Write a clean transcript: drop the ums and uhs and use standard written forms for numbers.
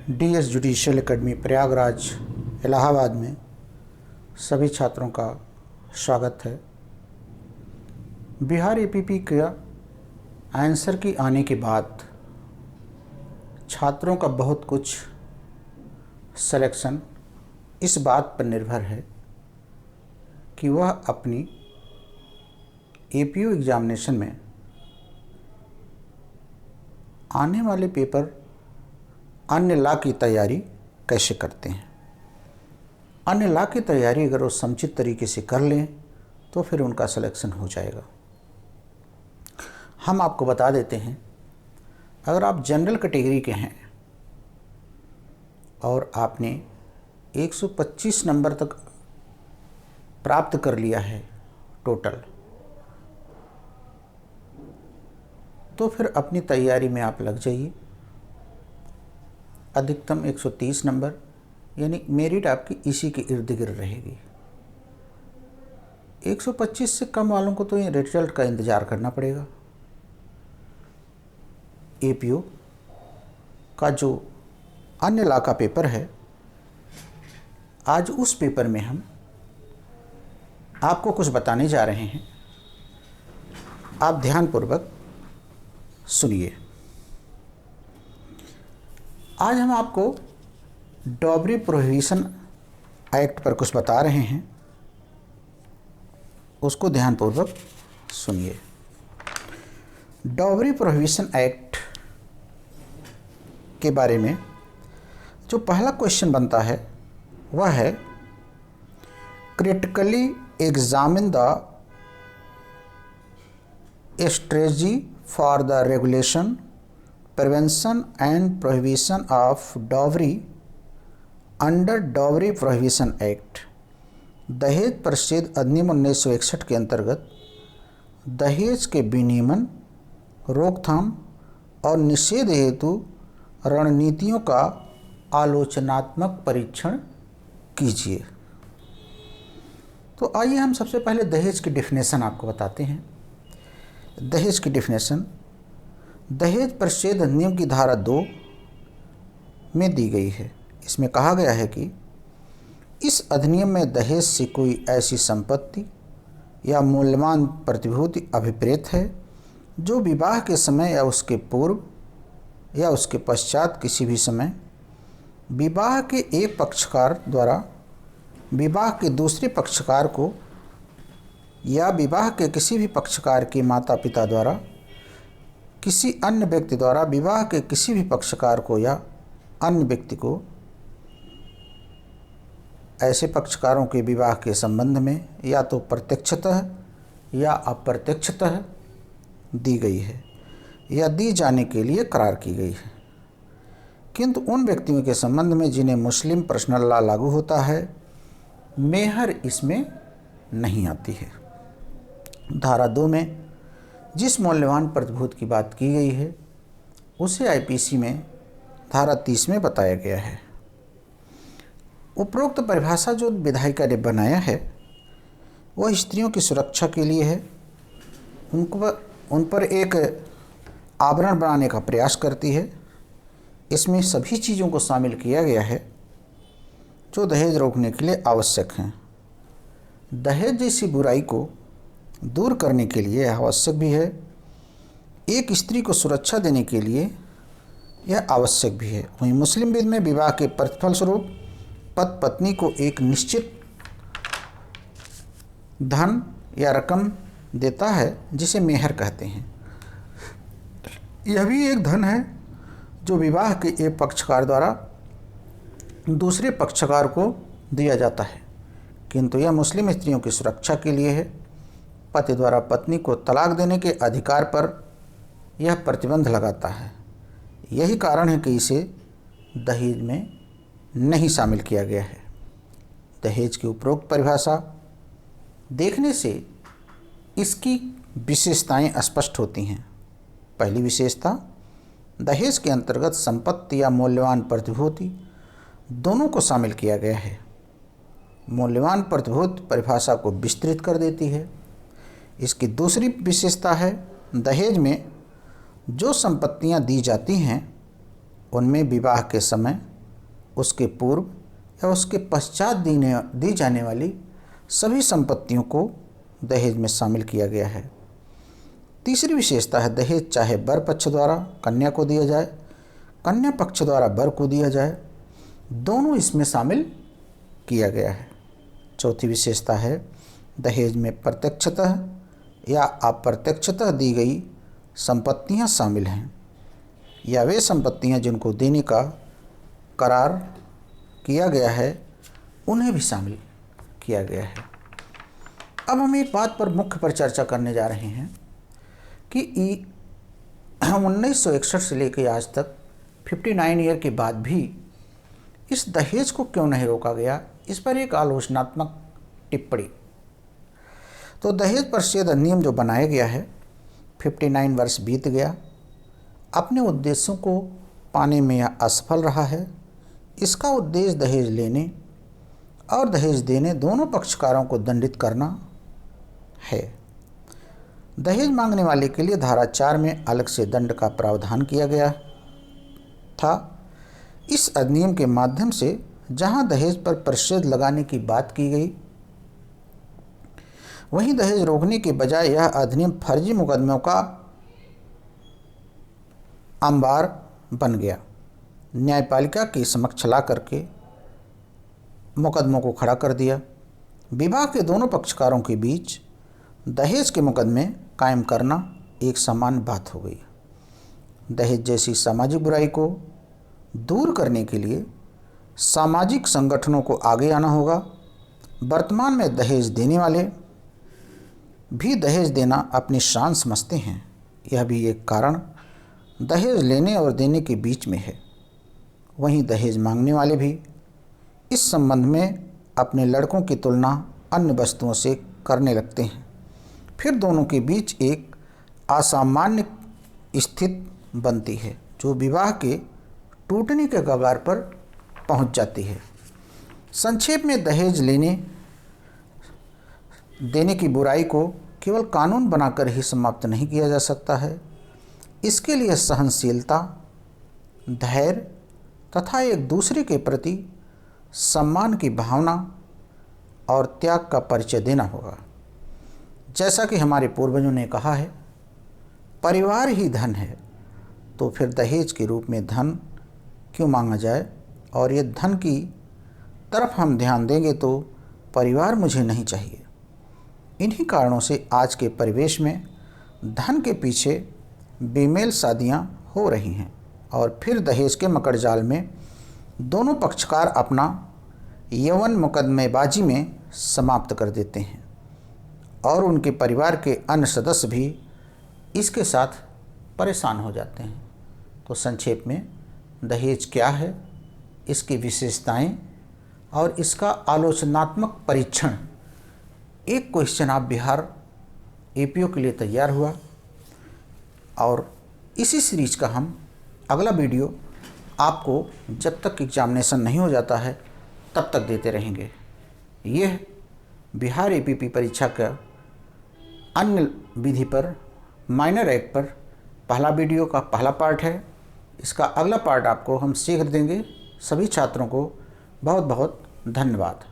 DS judicial academy Prayagraj Allahabad में सभी छात्रों का स्वागत है। बिहार एपीपी का आंसर की आने के बाद छात्रों का बहुत कुछ सिलेक्शन इस बात पर निर्भर है कि वह अपनी एपीयू एग्जामिनेशन में आने वाले पेपर अन्य लॉ की तैयारी कैसे करते हैं। अन्य लॉ की तैयारी अगर वो समुचित तरीके से कर लें तो फिर उनका सिलेक्शन हो जाएगा। हम आपको बता देते हैं, अगर आप जनरल कैटेगरी के हैं और आपने 125 नंबर तक प्राप्त कर लिया है टोटल, तो फिर अपनी तैयारी में आप लग जाइए। अधिकतम 130 नंबर यानी मेरिट आपकी इसी के इर्द गिर्द रहेगी। 125 से कम वालों को तो ये रिजल्ट का इंतज़ार करना पड़ेगा। एपीयू का जो अन्य लॉ का पेपर है, आज उस पेपर में हम आपको कुछ बताने जा रहे हैं। आप ध्यानपूर्वक सुनिए। आज हम आपको डॉबरी प्रोहिबिशन एक्ट पर कुछ बता रहे हैं, उसको ध्यानपूर्वक सुनिए। डॉबरी प्रोहिबिशन एक्ट के बारे में जो पहला क्वेश्चन बनता है वह है, critically examine the strategy for the regulation, prevention and prohibition of dowry under dowry prohibition act. दहेज परिषद अधिनियम 1961 के अंतर्गत दहेज के विनियमन, रोकथाम और निषेध हेतु रणनीतियों का आलोचनात्मक परीक्षण कीजिए। तो आइए हम सबसे पहले दहेज की डेफिनेशन आपको बताते हैं। दहेज की डेफिनेशन दहेज परिषद अधिनियम की धारा 2 में दी गई है। इसमें कहा गया है कि इस अधिनियम में दहेज से कोई ऐसी संपत्ति या मूल्यवान प्रतिभूति अभिप्रेत है जो विवाह के समय या उसके पूर्व या उसके पश्चात किसी भी समय विवाह के एक पक्षकार द्वारा विवाह के दूसरे पक्षकार को या विवाह के किसी भी पक्षकार के माता पिता द्वारा किसी अन्य व्यक्ति द्वारा विवाह के किसी भी पक्षकार को या अन्य व्यक्ति को ऐसे पक्षकारों के विवाह के संबंध में या तो प्रत्यक्षतः या अप्रत्यक्षतः दी गई है या दी जाने के लिए करार की गई है, किंतु उन व्यक्तियों के संबंध में जिन्हें मुस्लिम पर्सनल लॉ लागू होता है, मेहर इसमें नहीं आती है। धारा 2 में जिस मूल्यवान प्रतिभूति की बात की गई है उसे आईपीसी में धारा 30 में बताया गया है। उपरोक्त परिभाषा जो विधायिका ने बनाया है वह स्त्रियों की सुरक्षा के लिए है। उन पर एक आवरण बनाने का प्रयास करती है। इसमें सभी चीज़ों को शामिल किया गया है जो दहेज रोकने के लिए आवश्यक हैं। दहेज जैसी बुराई को दूर करने के लिए आवश्यक भी है। एक स्त्री को सुरक्षा देने के लिए यह आवश्यक भी है। वहीं मुस्लिम विधि में विवाह के प्रतिफल स्वरूप पति पत्नी को एक निश्चित धन या रकम देता है जिसे मेहर कहते हैं। यह भी एक धन है जो विवाह के एक पक्षकार द्वारा दूसरे पक्षकार को दिया जाता है, किंतु यह मुस्लिम स्त्रियों की सुरक्षा के लिए है। पति द्वारा पत्नी को तलाक देने के अधिकार पर यह प्रतिबंध लगाता है। यही कारण है कि इसे दहेज में नहीं शामिल किया गया है। दहेज की उपरोक्त परिभाषा देखने से इसकी विशेषताएं स्पष्ट होती हैं। पहली विशेषता, दहेज के अंतर्गत संपत्ति या मूल्यवान प्रतिभूति दोनों को शामिल किया गया है। मूल्यवान प्रतिभूति परिभाषा को विस्तृत कर देती है। इसकी दूसरी विशेषता है, दहेज में जो संपत्तियां दी जाती हैं उनमें विवाह के समय उसके पूर्व या उसके पश्चात दी जाने वाली सभी संपत्तियों को दहेज में शामिल किया गया है। तीसरी विशेषता है दहेज चाहे वर पक्ष द्वारा कन्या को दिया जाए, कन्या पक्ष द्वारा वर को दिया जाए, दोनों इसमें शामिल किया गया है। चौथी विशेषता है दहेज में प्रत्यक्षतः या अप्रत्यक्षतः दी गई संपत्तियां शामिल हैं या वे संपत्तियां जिनको देने का करार किया गया है उन्हें भी शामिल किया गया है। अब हम एक बात पर मुख्य पर चर्चा करने जा रहे हैं कि 1961 से लेकर आज तक 59 ईयर के बाद भी इस दहेज को क्यों नहीं रोका गया, इस पर एक आलोचनात्मक टिप्पणी। तो दहेज प्रतिषेध अधिनियम जो बनाया गया है 59 वर्ष बीत गया, अपने उद्देश्यों को पाने में यह असफल रहा है। इसका उद्देश्य दहेज लेने और दहेज देने दोनों पक्षकारों को दंडित करना है। दहेज मांगने वाले के लिए धारा 4 में अलग से दंड का प्रावधान किया गया था। इस अधिनियम के माध्यम से जहां दहेज पर प्रतिषेध लगाने की बात की गई, वहीं दहेज रोकने के बजाय यह अधिनियम फर्जी मुकदमों का अंबार बन गया। न्यायपालिका के समक्ष ला करके मुकदमों को खड़ा कर दिया। विवाह के दोनों पक्षकारों के बीच दहेज के मुकदमे कायम करना एक सामान्य बात हो गई। दहेज जैसी सामाजिक बुराई को दूर करने के लिए सामाजिक संगठनों को आगे आना होगा। वर्तमान में दहेज देने वाले भी दहेज देना अपनी शान समझते हैं। यह भी एक कारण दहेज लेने और देने के बीच में है। वहीं दहेज मांगने वाले भी इस संबंध में अपने लड़कों की तुलना अन्य वस्तुओं से करने लगते हैं। फिर दोनों के बीच एक असामान्य स्थिति बनती है जो विवाह के टूटने के कगार पर पहुंच जाती है। संक्षेप में दहेज देने की बुराई को केवल कानून बनाकर ही समाप्त नहीं किया जा सकता है। इसके लिए सहनशीलता, धैर्य तथा एक दूसरे के प्रति सम्मान की भावना और त्याग का परिचय देना होगा। जैसा कि हमारे पूर्वजों ने कहा है, परिवार ही धन है, तो फिर दहेज के रूप में धन क्यों मांगा जाए। और ये धन की तरफ हम ध्यान देंगे तो परिवार मुझे नहीं चाहिए। इन्हीं कारणों से आज के परिवेश में धन के पीछे बेमेल शादियाँ हो रही हैं और फिर दहेज के मकड़ जाल में दोनों पक्षकार अपना यौवन मुकदमेबाजी में समाप्त कर देते हैं और उनके परिवार के अन्य सदस्य भी इसके साथ परेशान हो जाते हैं। तो संक्षेप में दहेज क्या है, इसकी विशेषताएं और इसका आलोचनात्मक परीक्षण, एक क्वेश्चन आप बिहार एपीओ के लिए तैयार हुआ और इसी सीरीज का हम अगला वीडियो आपको जब तक एग्जामिनेशन नहीं हो जाता है तब तक देते रहेंगे। यह बिहार एपीपी परीक्षा का अन्य विधि पर माइनर एक्ट पर पहला वीडियो का पहला पार्ट है। इसका अगला पार्ट आपको हम शीघ्र देंगे। सभी छात्रों को बहुत बहुत धन्यवाद।